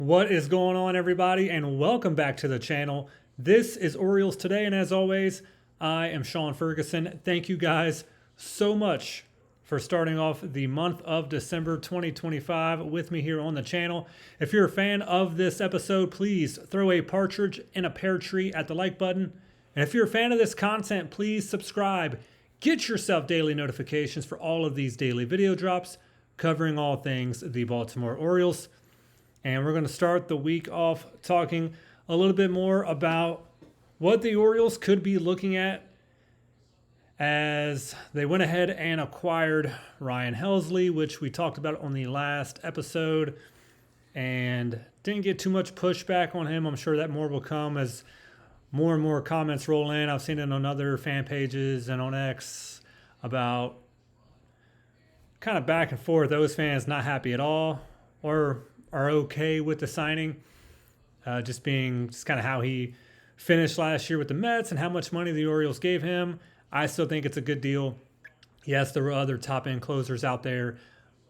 What is going on, everybody, and welcome back to the channel. This is Orioles Today, and as always, I am Sean Ferguson. Thank you guys so much for starting off the month of December 2025 with me here on the channel. If you're a fan of this episode, please throw a partridge in a pear tree at the like button. And if you're a fan of this content, please subscribe. Get yourself daily notifications for all of these daily video drops covering all things the Baltimore Orioles. And we're going to start the week off talking a little bit more about what the Orioles could be looking at as they went ahead and acquired Ryan Helsley, which we talked about on the last episode, and didn't get too much pushback on him. I'm sure that more will come as more and more comments roll in. I've seen it on other fan pages and on X about kind of back and forth. Those fans not happy at all or are okay with the signing, just kind of how he finished last year with the Mets and how much money the Orioles gave him. I still think it's a good deal. Yes, there were other top-end closers out there,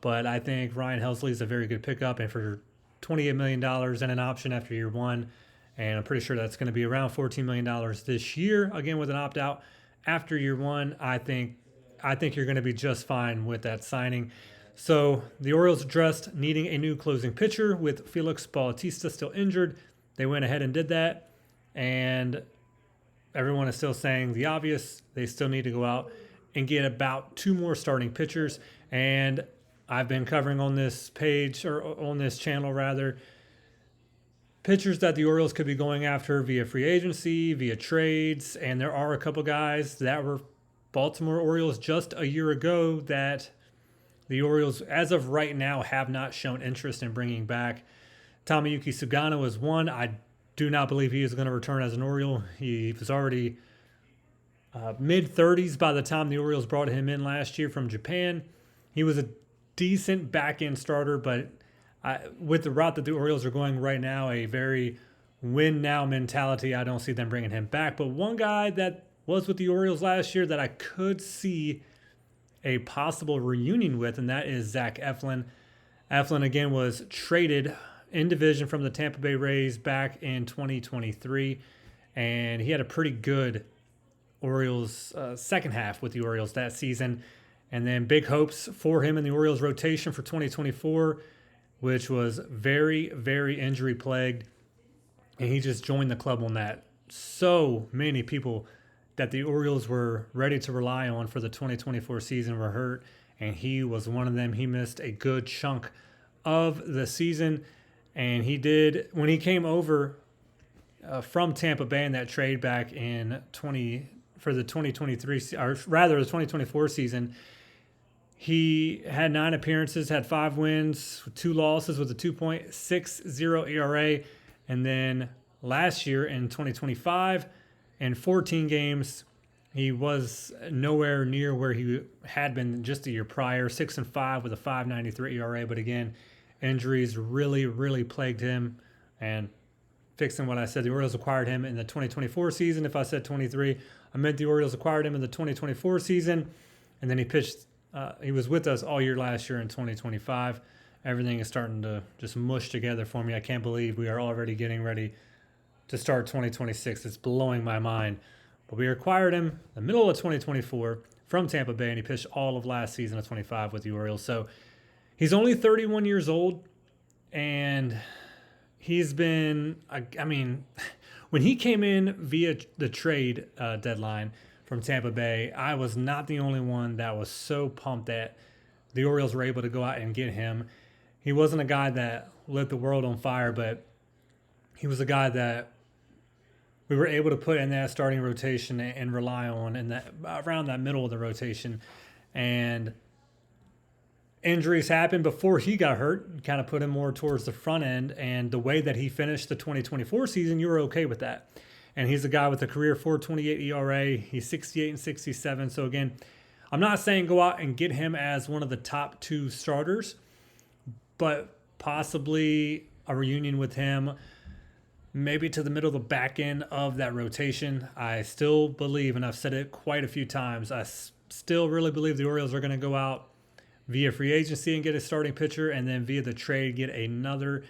but I think Ryan Helsley is a very good pickup, and for $28 million and an option after year one, and I'm pretty sure that's going to be around $14 million this year, again with an opt-out after year one, I think you're going to be just fine with that signing. So the Orioles addressed needing a new closing pitcher with Felix Bautista still injured. They went ahead and did that, and everyone is still saying the obvious. They still need to go out and get about two more starting pitchers. And I've been covering on this page, or on this channel rather, pitchers that the Orioles could be going after via free agency, via trades, and there are a couple guys that were Baltimore Orioles just a year ago that the Orioles, as of right now, have not shown interest in bringing back. Tomoyuki Sugano is one. I do not believe he is going to return as an Oriole. He was already mid-30s by the time the Orioles brought him in last year from Japan. He was a decent back-end starter, but with the route that the Orioles are going right now, a very win-now mentality, I don't see them bringing him back. But one guy that was with the Orioles last year that I could see a possible reunion with, and that is Zach Efflin. Efflin, again, was traded in division from the Tampa Bay Rays back in 2023, and he had a pretty good Orioles second half with the Orioles that season, and then big hopes for him in the Orioles rotation for 2024, which was very, very injury-plagued, and he just joined the club on that. So many people that the Orioles were ready to rely on for the 2024 season were hurt, and he was one of them. He missed a good chunk of the season, and he did, when he came over from Tampa Bay in that trade back in for the 2023, or rather the 2024 season, he had 9 appearances, had 5 wins, 2 losses with a 2.60 ERA, and then last year in 2025, in 14 games, he was nowhere near where he had been just a year prior, 6-5 with a 5.93 ERA. But again, injuries really, really plagued him. And fixing what I said, the Orioles acquired him in the 2024 season. If I said 23, I meant the Orioles acquired him in the 2024 season. And then he pitched, he was with us all year last year in 2025. Everything is starting to just mush together for me. I can't believe we are already getting ready to start 2026. It's blowing my mind. But we acquired him in the middle of 2024 from Tampa Bay, and he pitched all of last season of 25 with the Orioles. So he's only 31 years old, and he's been, I mean, when he came in via the trade deadline from Tampa Bay, I was not the only one that was so pumped that the Orioles were able to go out and get him. He wasn't a guy that lit the world on fire, but he was a guy that we were able to put in that starting rotation and rely on in that around that middle of the rotation. And injuries happened before he got hurt, kind of put him more towards the front end. And the way that he finished the 2024 season, you were okay with that. And he's a guy with a career 4.28 ERA. He's 68 and 67. So again, I'm not saying go out and get him as one of the top 2 starters, but possibly a reunion with him, maybe to the middle of the back end of that rotation. I still believe, and I've said it quite a few times, I still really believe the Orioles are going to go out via free agency and get a starting pitcher, and then via the trade get another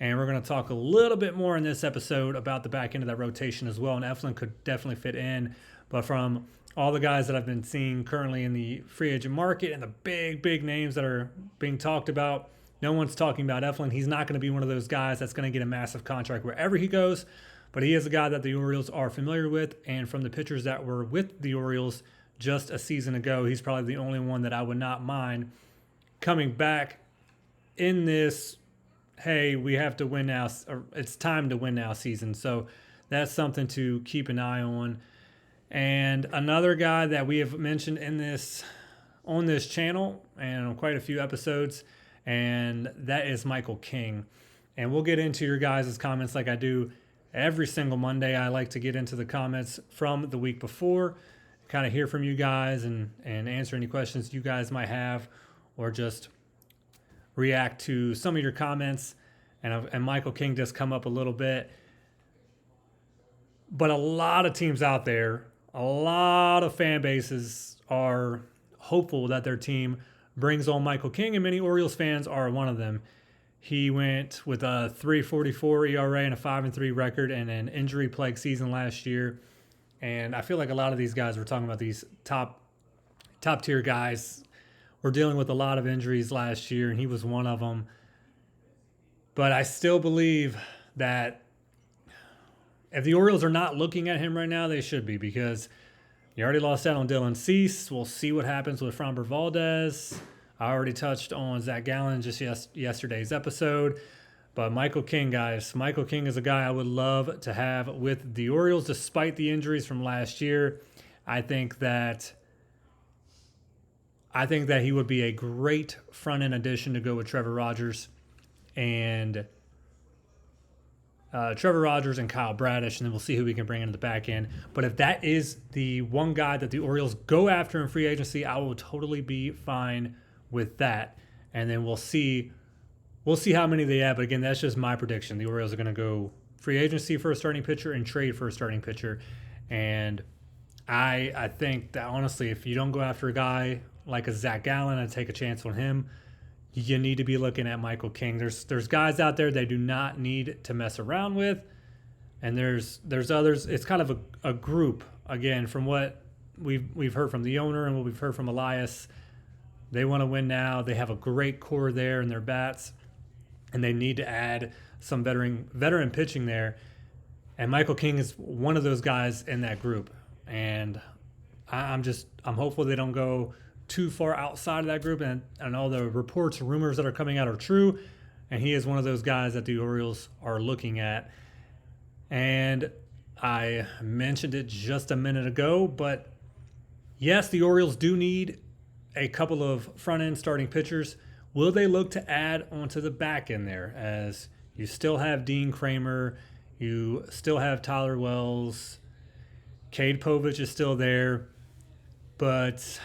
And we're going to talk a little bit more in this episode about the back end of that rotation as well. And Efflin could definitely fit in. But from all the guys that I've been seeing currently in the free agent market and the big names that are being talked about, no one's talking about Efflin. He's not going to be one of those guys that's going to get a massive contract wherever he goes. But he is a guy that the Orioles are familiar with. And from the pitchers that were with the Orioles just a season ago, he's probably the only one that I would not mind coming back in this, hey, we have to win now, or it's time to win now season. So that's something to keep an eye on. And another guy that we have mentioned on this channel and on quite a few episodes, and that is Michael King. And we'll get into your guys' comments like I do every single Monday. I like to get into the comments from the week before, kind of hear from you guys and answer any questions you guys might have, or just react to some of your comments. And Michael King does come up a little bit. But a lot of teams out there, a lot of fan bases are hopeful that their team brings on Michael King, and many Orioles fans are one of them. He went with a 3.44 ERA and a 5-3 record and an injury-plagued season last year. And I feel like a lot of these guys, we're talking about these top-tier guys, were dealing with a lot of injuries last year, and he was one of them. But I still believe that if the Orioles are not looking at him right now, they should be, because you already lost out on Dylan Cease. We'll see what happens with Framber Valdez. I already touched on Zach Gallen just yesterday's episode. But Michael King, guys. Michael King is a guy I would love to have with the Orioles, despite the injuries from last year. I think that he would be a great front-end addition to go with Trevor Rogers. And Trevor Rogers and Kyle Bradish, and then we'll see who we can bring into the back end. But if that is the one guy that the Orioles go after in free agency, I will totally be fine with that. And then we'll see how many they have. But again, that's just my prediction. The Orioles are going to go free agency for a starting pitcher and trade for a starting pitcher. And I think that, honestly, if you don't go after a guy like a Zach Gallen and take a chance on him, you need to be looking at Michael King. There's guys out there they do not need to mess around with, and there's others. It's kind of a group, again, from what we've heard from the owner and what we've heard from Elias. They want to win now. They have a great core there in their bats, and they need to add some veteran pitching there. And Michael King is one of those guys in that group. And I'm hopeful they don't go too far outside of that group, and all the reports, rumors that are coming out are true, and he is one of those guys that the Orioles are looking at. And I mentioned it just a minute ago, but yes, the Orioles do need a couple of front-end starting pitchers. Will they look to add onto the back end there, as you still have Dean Kramer, you still have Tyler Wells, Cade Povich is still there, but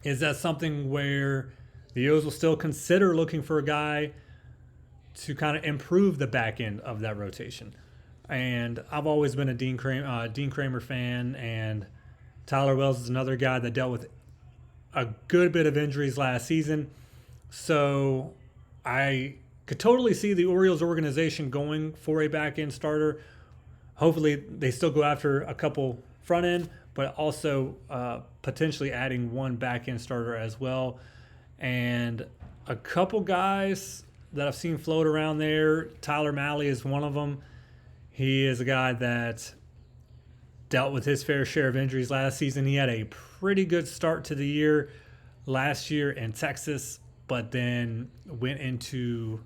is that something where the O's will still consider looking for a guy to kind of improve the back end of that rotation? And I've always been a Dean Kramer fan, and Tyler Wells is another guy that dealt with a good bit of injuries last season. So I could totally see the Orioles organization going for a back end starter. Hopefully they still go after a couple front end, but also potentially adding one back-end starter as well. And a couple guys that I've seen float around there, Tyler Mahle is one of them. He is a guy that dealt with his fair share of injuries last season. He had a pretty good start to the year last year in Texas, but then went into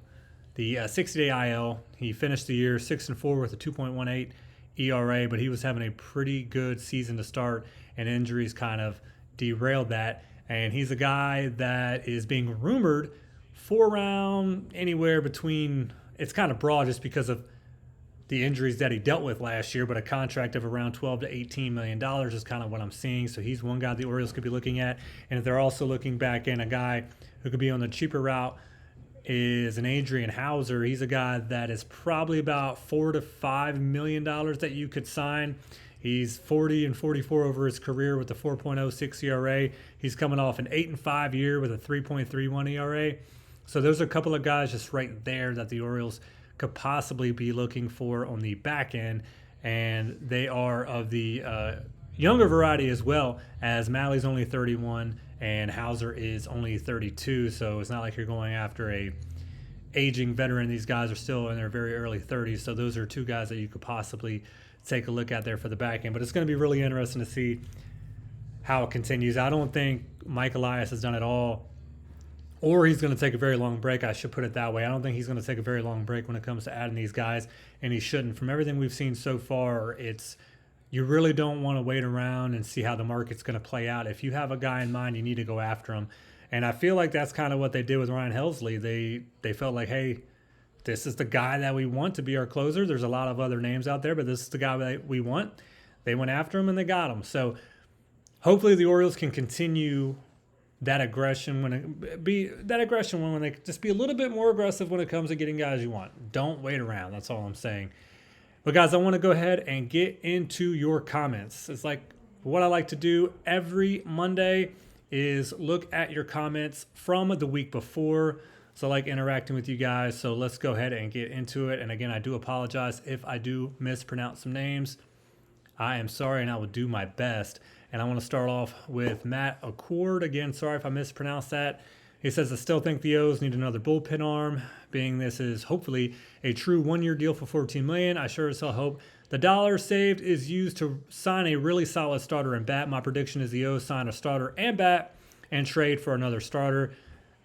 the 60-day IL. He finished the year 6-4 with a 2.18 ERA, but he was having a pretty good season to start, and injuries kind of derailed that. And he's a guy that is being rumored for around anywhere between, it's kind of broad just because of the injuries that he dealt with last year, but a contract of around $12 to $18 million is kind of what I'm seeing. So he's one guy the Orioles could be looking at. And if they're also looking back in, a guy who could be on the cheaper route is an Adrian Hauser. He's a guy that is probably about $4 to $5 million that you could sign. He's 40-44 over his career with a 4.06 ERA. He's coming off an 8-5 year with a 3.31 ERA. So those are a couple of guys just right there that the Orioles could possibly be looking for on the back end. And they are of the younger variety as well, as Malley's only 31 and Hauser is only 32. So it's not like you're going after a aging veteran. These guys are still in their very early 30s. So those are two guys that you could possibly take a look at there for the back end. But it's going to be really interesting to see how it continues. I don't think Mike Elias has done it all, or he's going to take a very long break. I should put it that way. I don't think he's going to take a very long break when it comes to adding these guys, and he shouldn't. From everything we've seen so far, you really don't want to wait around and see how the market's going to play out. If you have a guy in mind, you need to go after him. And I feel like that's kind of what they did with Ryan Helsley. They felt like, hey, this is the guy that we want to be our closer. There's a lot of other names out there, but this is the guy that we want. They went after him and they got him. So hopefully the Orioles can continue that aggression when they just be a little bit more aggressive when it comes to getting guys you want. Don't wait around. That's all I'm saying. But guys, I want to go ahead and get into your comments. It's like what I like to do every Monday is look at your comments from the week before. So I like interacting with you guys. So let's go ahead and get into it. And again, I do apologize if I do mispronounce some names. I am sorry, and I will do my best. And I want to start off with Matt Accord. Again, sorry if I mispronounced that. He says, I still think the O's need another bullpen arm. Being this is hopefully a true one-year deal for $14 million, I sure as hell hope the dollar saved is used to sign a really solid starter and bat. My prediction is the O's sign a starter and bat and trade for another starter.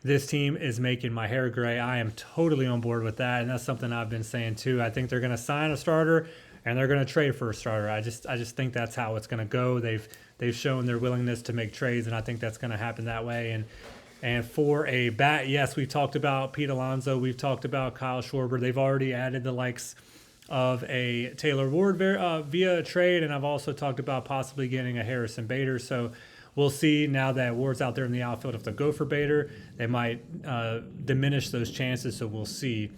This team is making my hair gray. I am totally on board with that, and that's something I've been saying too. I think they're going to sign a starter and they're going to trade for a starter. I just think that's how it's going to go. They've shown their willingness to make trades, and I think that's going to happen that way. And for a bat, yes, we've talked about Pete Alonso. We've talked about Kyle Schwarber. They've already added the likes of a Taylor Ward via a trade, and I've also talked about possibly getting a Harrison Bader. So we'll see now that Ward's out there in the outfield. If they go for Bader, they might diminish those chances, so we'll see.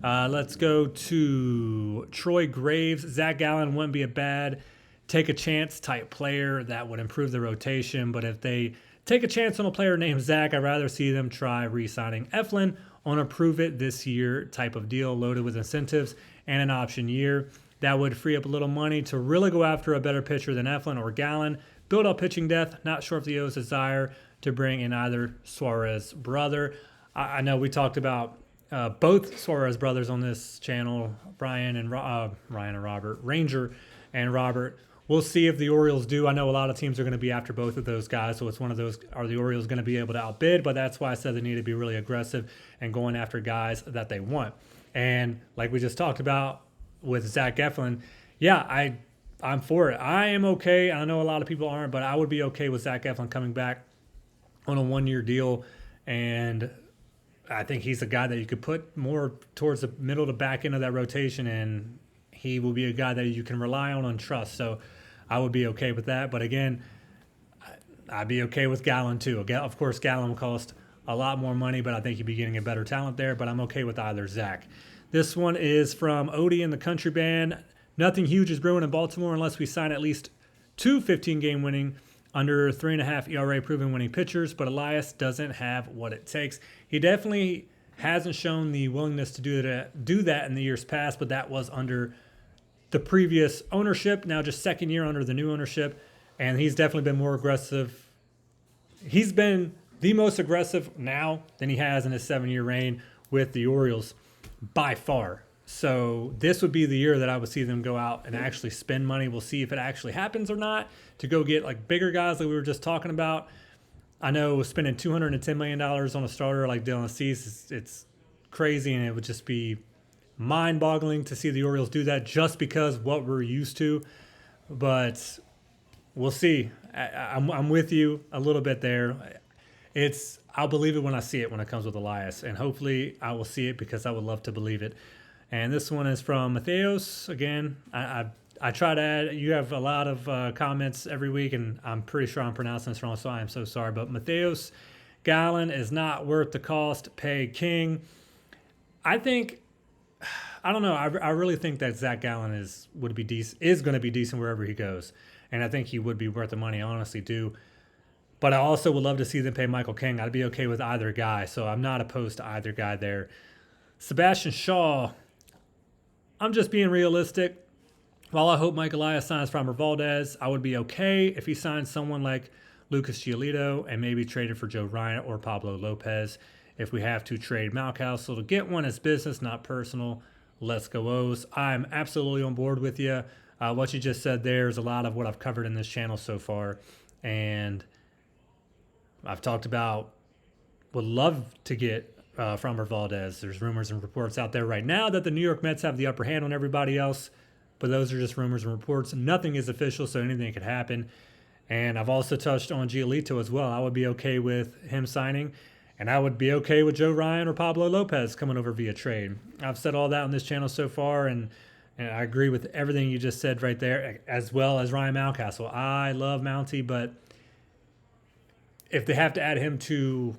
Let's go to Troy Graves. Zach Gallen wouldn't be a bad take-a-chance type player that would improve the rotation, but if they take a chance on a player named Zach, I'd rather see them try re-signing Efflin on a prove-it-this-year type of deal loaded with incentives and an option year. That would free up a little money to really go after a better pitcher than Efflin or Gallen, build up pitching depth. Not sure if the O's desire to bring in either Suarez brother. I know we talked about both Suarez brothers on this channel, Ryan and Robert, Ranger and Robert. We'll see if the Orioles do. I know a lot of teams are going to be after both of those guys, so it's one of those, are the Orioles going to be able to outbid? But that's why I said they need to be really aggressive and going after guys that they want. And like we just talked about with Zach Eflin, yeah, I'm for it. I am okay. I know a lot of people aren't, but I would be okay with Zach Eflin coming back on a one-year deal. And I think he's a guy that you could put more towards the middle to back end of that rotation, and he will be a guy that you can rely on and trust. So I would be okay with that. But again, I'd be okay with Gallen too. Of course, Gallen will cost a lot more money, but I think you'd be getting a better talent there. But I'm okay with either Zach. This one is from Odie and the Country Band. Nothing huge is brewing in Baltimore unless we sign at least two 15-game winning under 3.5 ERA proven winning pitchers, but Elias doesn't have what it takes. He definitely hasn't shown the willingness to do that in the years past, but that was under the previous ownership, now just second year under the new ownership, and he's definitely been more aggressive. He's been the most aggressive now than he has in his 7-year reign with the Orioles by far. So this would be the year that I would see them go out and actually spend money. We'll see if it actually happens or not, to go get like bigger guys like we were just talking about. I know spending $210 million on a starter like Dylan Cease, it's crazy, and it would just be mind-boggling to see the Orioles do that just because what we're used to. But we'll see. I'm with you a little bit there. I'll believe it when I see it when it comes with Elias, and hopefully I will see it because I would love to believe it. And this one is from Mateos. Again, I try to add, you have a lot of comments every week, and I'm pretty sure I'm pronouncing this wrong, so I am so sorry. But Mateos, Gallen is not worth the cost. Pay King. I don't know. I really think that Zach Gallen is going to be decent wherever he goes, and I think he would be worth the money. I honestly do. But I also would love to see them pay Michael King. I'd be okay with either guy, so I'm not opposed to either guy there. Sebastian Shaw, I'm just being realistic. While I hope Mike Elias signs Framber Valdez, I would be okay if he signs someone like Lucas Giolito and maybe traded for Joe Ryan or Pablo Lopez. If we have to trade Mountcastle to get one, as business, not personal. Let's go O's. I'm absolutely on board with you. What you just said there is a lot of what I've covered in this channel so far. And I've talked about, would love to get Framber Valdez. There's rumors and reports out there right now that the New York Mets have the upper hand on everybody else, but those are just rumors and reports. Nothing is official, so anything could happen. And I've also touched on Giolito as well. I would be okay with him signing, and I would be okay with Joe Ryan or Pablo Lopez coming over via trade. I've said all that on this channel so far, and I agree with everything you just said right there, as well as Ryan Mountcastle. I love Mountie, but if they have to add him to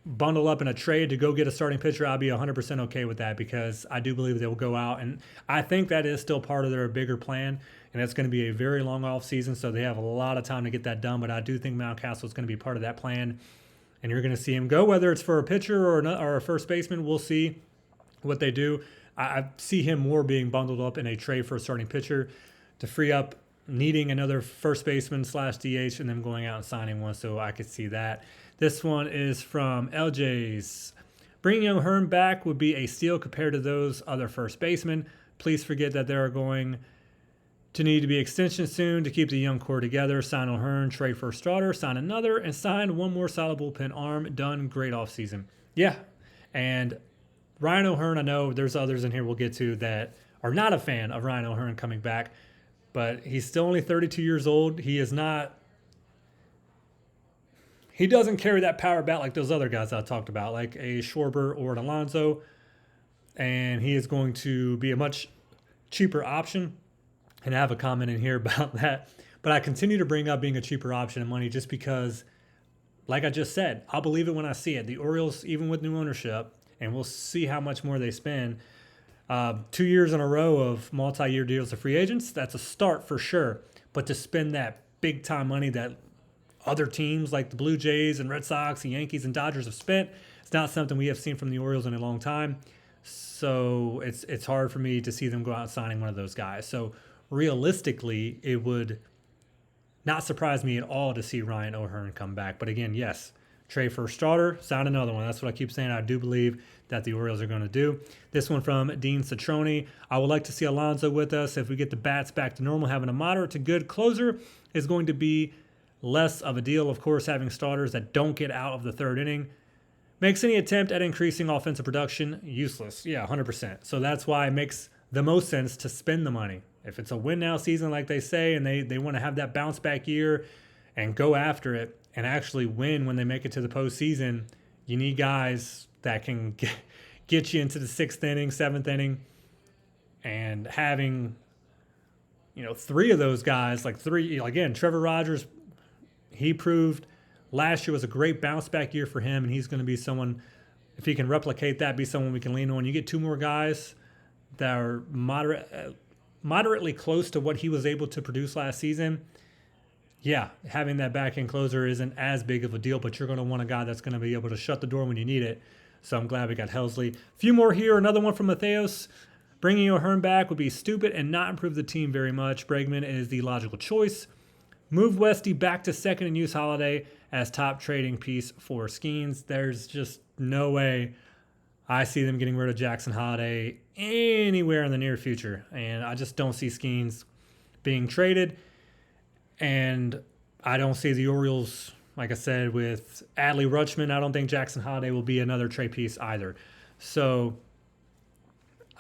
bundle up in a trade to go get a starting pitcher, I'll be 100% okay with that, because I do believe they will go out, and I think that is still part of their bigger plan, and it's going to be a very long offseason, so they have a lot of time to get that done, but I do think Mountcastle is going to be part of that plan, and you're going to see him go, whether it's for a pitcher or a first baseman. We'll see what they do. I see him more being bundled up in a trade for a starting pitcher to free up needing another first baseman / DH and then going out and signing one, so I could see that. This one is from LJ's. Bringing O'Hearn back would be a steal compared to those other first basemen. Please forget that there are going to need to be extensions soon to keep the young core together. Sign O'Hearn, trade for a starter, sign another, and sign one more solid bullpen arm. Done. Great offseason. Yeah, and Ryan O'Hearn, I know there's others in here we'll get to that are not a fan of Ryan O'Hearn coming back, but he's still only 32 years old. He doesn't carry that power bat like those other guys I talked about, like a Schwarber or an Alonso, and he is going to be a much cheaper option. And I have a comment in here about that, but I continue to bring up being a cheaper option of money just because, like I just said, I'll believe it when I see it. The Orioles, even with new ownership, and we'll see how much more they spend, 2 years in a row of multi-year deals to free agents, that's a start for sure. But to spend that big-time money that other teams like the Blue Jays and Red Sox and Yankees and Dodgers have spent, it's not something we have seen from the Orioles in a long time. So it's hard for me to see them go out signing one of those guys. So realistically, it would not surprise me at all to see Ryan O'Hearn come back. But again, yes, trade for a starter, sign another one. That's what I keep saying. I do believe that the Orioles are going to do. This one from Dean Citrone. I would like to see Alonso with us. If we get the bats back to normal, having a moderate to good closer is going to be less of a deal. Of course, having starters that don't get out of the third inning makes any attempt at increasing offensive production useless. Yeah, 100%. So that's why it makes the most sense to spend the money. If it's a win now season, like they say, and they want to have that bounce back year and go after it and actually win when they make it to the postseason, you need guys that can get you into the 6th inning, 7th inning, and having, three of those guys, again, Trevor Rogers, he proved last year was a great bounce back year for him, and he's going to be someone, if he can replicate that, be someone we can lean on. You get two more guys that are moderately close to what he was able to produce last season. Yeah, having that back-end closer isn't as big of a deal, but you're going to want a guy that's going to be able to shut the door when you need it. So I'm glad we got Helsley. A few more here. Another one from Matheos. Bringing O'Hearn back would be stupid and not improve the team very much. Bregman is the logical choice. Move Westy back to second and use Holiday as top trading piece for Skeens. There's just no way I see them getting rid of Jackson Holiday anywhere in the near future. And I just don't see Skeens being traded. And I don't see the Orioles, like I said, with Adley Rutschman. I don't think Jackson Holiday will be another trade piece either. So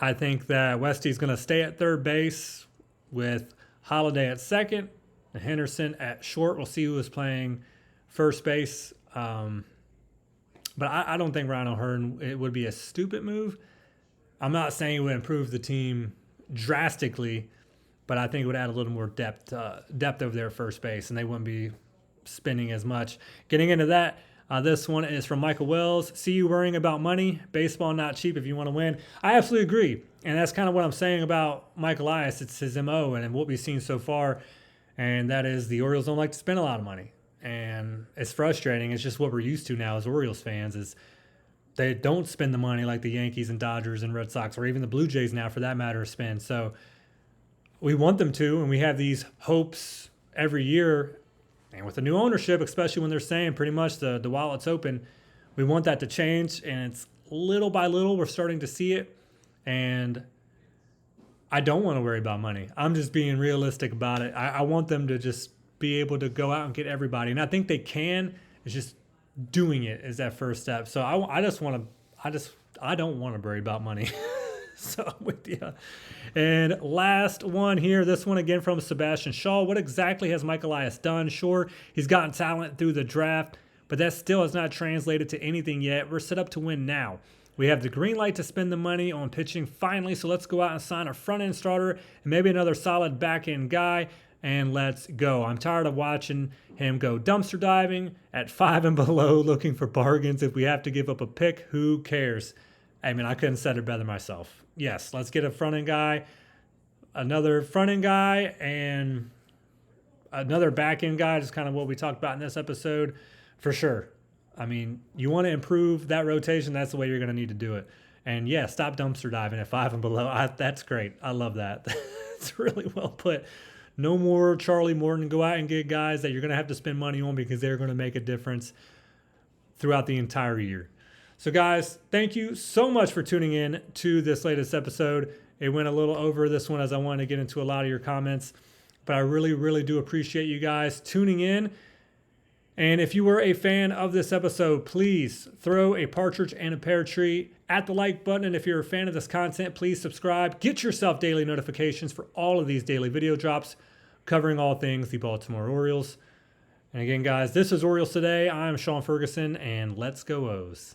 I think that Westy's going to stay at third base with Holiday at second and Henderson at short. We'll see who is playing first base. But I don't think Ryan O'Hearn, it would be a stupid move. I'm not saying it would improve the team drastically, but I think it would add a little more depth over there at first base, and they wouldn't be spending as much. Getting into that, this one is from Michael Wells. See you worrying about money. Baseball not cheap if you want to win. I absolutely agree, and that's kind of what I'm saying about Mike Elias. It's his MO and what we've seen so far, and that is the Orioles don't like to spend a lot of money. And it's frustrating. It's just what we're used to now as Orioles fans is they don't spend the money like the Yankees and Dodgers and Red Sox or even the Blue Jays now for that matter spend. So we want them to, and we have these hopes every year. And with the new ownership, especially when they're saying pretty much the wallet's open, we want that to change. And it's little by little, we're starting to see it. And I don't want to worry about money. I'm just being realistic about it. I want them to just be able to go out and get everybody. And I think they can. It's just doing it is that first step. So I don't want to worry about money. So I'm with you. And last one here, this one again from Sebastian Shaw. What exactly has Mike Elias done? Sure, he's gotten talent through the draft, but that still has not translated to anything yet. We're set up to win now. We have the green light to spend the money on pitching finally, so let's go out and sign a front-end starter and maybe another solid back-end guy, and let's go. I'm tired of watching him go dumpster diving at 5 and below looking for bargains. If we have to give up a pick, who cares? I mean, I couldn't said it better myself. Yes, let's get a front-end guy, another front-end guy, and another back-end guy, just kind of what we talked about in this episode, for sure. I mean, you want to improve that rotation, that's the way you're going to need to do it. And yeah, stop dumpster diving at 5 and below. That's great. I love that. It's really well put. No more Charlie Morton. Go out and get guys that you're going to have to spend money on because they're going to make a difference throughout the entire year. So guys, thank you so much for tuning in to this latest episode. It went a little over this one as I wanted to get into a lot of your comments, but I really, really do appreciate you guys tuning in. And if you were a fan of this episode, please throw a partridge and a pear tree at the like button. And if you're a fan of this content, please subscribe. Get yourself daily notifications for all of these daily video drops covering all things the Baltimore Orioles. And again, guys, this is Orioles Today. I'm Sean Ferguson, and let's go O's.